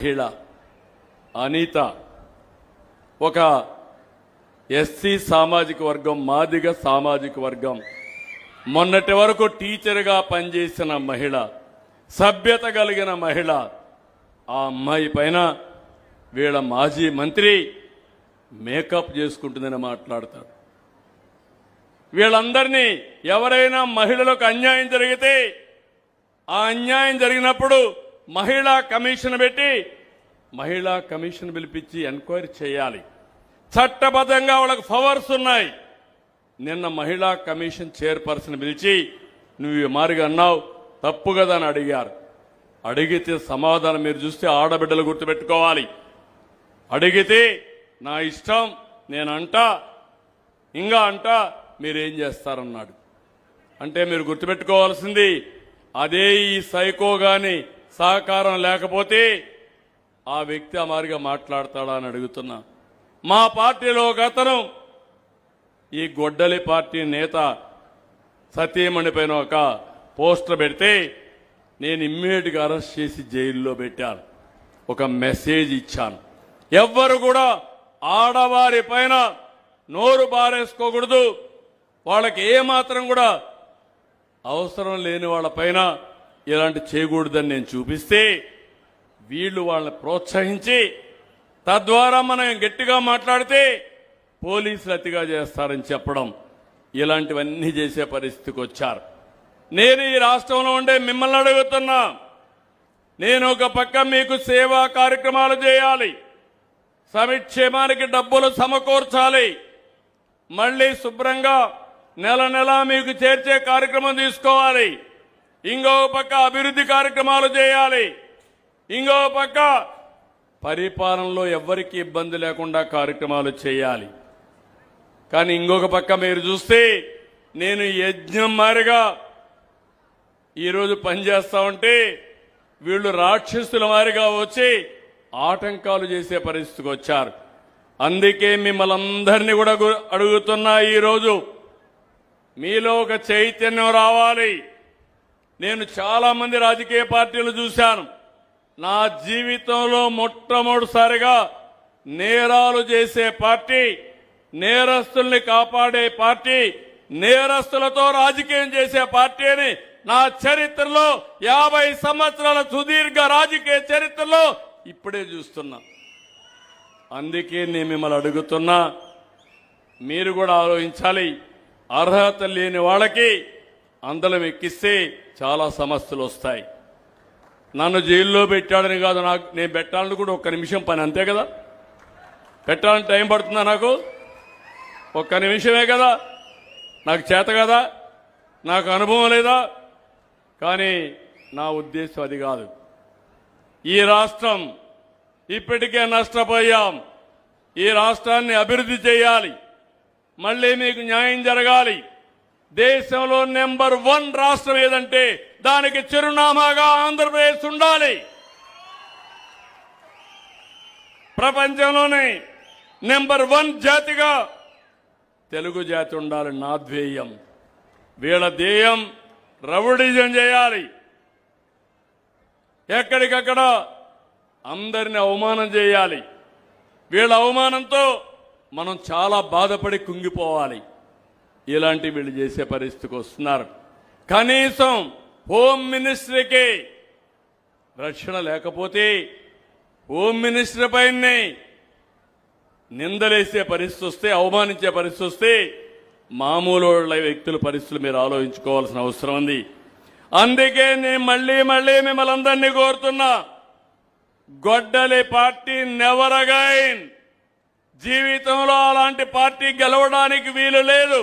మహిళ అనిత ఒక ఎస్సీ సామాజిక వర్గం, మాదిగ సామాజిక వర్గం, మొన్నటి వరకు టీచర్గా పనిచేసిన మహిళ, సభ్యత కలిగిన మహిళ. ఆ అమ్మాయి పైన వీళ్ళ మాజీ మంత్రి మేకప్ చేసుకుంటుందని మాట్లాడతాడు. వీళ్ళందరినీ ఎవరైనా మహిళలకు అన్యాయం జరిగితే ఆ అన్యాయం జరిగినప్పుడు మహిళా కమిషన్ పెట్టి మహిళా కమిషన్ పిలిపించి ఎంక్వైరీ చేయాలి. చట్టబద్ధంగా వాళ్ళకు పవర్స్ ఉన్నాయి. నిన్న మహిళా కమిషన్ చైర్పర్సన్ పిలిచి నువ్వు ఈ మారిగా అన్నావు తప్పు కదా అని అడిగారు. అడిగితే సమాధానం మీరు చూస్తే ఆడబిడ్డలు గుర్తుపెట్టుకోవాలి. అడిగితే నా ఇష్టం నేను అంటా ఇంకా మీరేం చేస్తారన్నాడు. అంటే మీరు గుర్తుపెట్టుకోవాల్సింది అదే ఈ సైకో గాని సహకారం లేకపోతే ఆ వ్యక్తి ఆ మారిగా మాట్లాడతాడా అని అడుగుతున్నా. మా పార్టీలో ఒక అతను ఈ గొడ్డలి పార్టీ నేత సతీమణి పైన ఒక పోస్టర్ పెడితే నేను ఇమ్మీడియట్గా అరెస్ట్ చేసి జైల్లో పెట్టాను. ఒక మెసేజ్ ఇచ్చాను, ఎవ్వరు కూడా ఆడవారి పైన నోరు బారేసుకోకూడదు, వాళ్ళకి ఏమాత్రం కూడా అవసరం లేని వాళ్ళ పైన ఇలాంటి చేయకూడదని నేను చూపిస్తే వీళ్ళు వాళ్ళని ప్రోత్సహించి తద్వారా మనం గట్టిగా మాట్లాడితే పోలీసులు అతిగా చేస్తారని చెప్పడం, ఇలాంటివన్నీ చేసే పరిస్థితికి వచ్చారు. నేను ఈ రాష్ట్రంలో ఉండే మిమ్మల్ని అడుగుతున్నా, నేను ఒక పక్క మీకు సేవా కార్యక్రమాలు చేయాలి, సంక్షేమానికి డబ్బులు సమకూర్చాలి, మళ్లీ శుభ్రంగా నెల నెలా మీకు చేర్చే కార్యక్రమం తీసుకోవాలి, ఇంకో పక్క అభివృద్ధి కార్యక్రమాలు చేయాలి, ఇంకో పక్క పరిపాలనలో ఎవ్వరికి ఇబ్బంది లేకుండా కార్యక్రమాలు చేయాలి. కానీ ఇంకొక పక్క మీరు చూస్తే నేను యజ్ఞం మారిగా ఈరోజు పనిచేస్తా ఉంటే వీళ్ళు రాక్షసుల మారిగా వచ్చి ఆటంకాలు చేసే పరిస్థితికి వచ్చారు. అందుకే మిమ్మల్ని అందరినీ కూడా అడుగుతున్నా, ఈరోజు మీలో ఒక చైతన్యం రావాలి. నేను చాలా మంది రాజకీయ పార్టీలు చూశాను. నా జీవితంలో మొట్టమొదటిసారిగా నేరాలు చేసే పార్టీ, నేరస్తుల్ని కాపాడే పార్టీ, నేరస్తులతో రాజకీయం చేసే పార్టీ అని నా చరిత్రలో 50 సంవత్సరాల సుదీర్ఘ రాజకీయ చరిత్రలో ఇప్పుడే చూస్తున్నా. అందుకే నేను మిమ్మల్ని అడుగుతున్నా, మీరు కూడా ఆలోచించాలి. అర్హత లేని వాళ్ళకి అందలం ఎక్కిస్తే చాలా సమస్యలు వస్తాయి. నన్ను జైల్లో పెట్టాడని కాదు, నేను పెట్టాలని కూడా ఒక్క నిమిషం పని, అంతే కదా. పెట్టాలని టైం పడుతుందా? నాకు ఒక్క నిమిషమే కదా, నాకు చేత కదా, నాకు అనుభవం లేదా. కానీ నా ఉద్దేశం అది కాదు. ఈ రాష్ట్రం ఇప్పటికే నష్టపోయాం. ఈ రాష్ట్రాన్ని అభివృద్ధి చేయాలి, మళ్లీ మీకు న్యాయం జరగాలి. దేశంలో నెంబర్ 1 రాష్ట్రం ఏదంటే దానికి చిరునామాగా ఆంధ్రప్రదేశ్ ఉండాలి. ప్రపంచంలోనే నెంబర్ 1 జాతిగా తెలుగు జాతి ఉండాలి నా ధ్యేయం. వీళ్ళ ధ్యేయం రౌడీజం చేయాలి, ఎక్కడికక్కడ అందరిని అవమానం చేయాలి. వీళ్ళ అవమానంతో మనం చాలా బాధపడి కుంగిపోవాలి. ఇలాంటి వీళ్ళు చేసే పరిస్థితికి వస్తున్నారు. కనీసం హోమ్ మినిస్టర్కి రక్షణ లేకపోతే హోమ్ మినిస్టర్ పైనే నిందలేసే పరిస్థితి వస్తే, అవమానించే పరిస్థితి వస్తే మామూలు వ్యక్తుల పరిస్థితులు మీరు ఆలోచించుకోవాల్సిన అవసరం ఉంది. అందుకే నేను మళ్లీ మిమ్మల్ని అందరినీ కోరుతున్నా, గొడ్డలి పార్టీ నెవర్ అగైన్. జీవితంలో అలాంటి పార్టీ గెలవడానికి వీలు లేదు.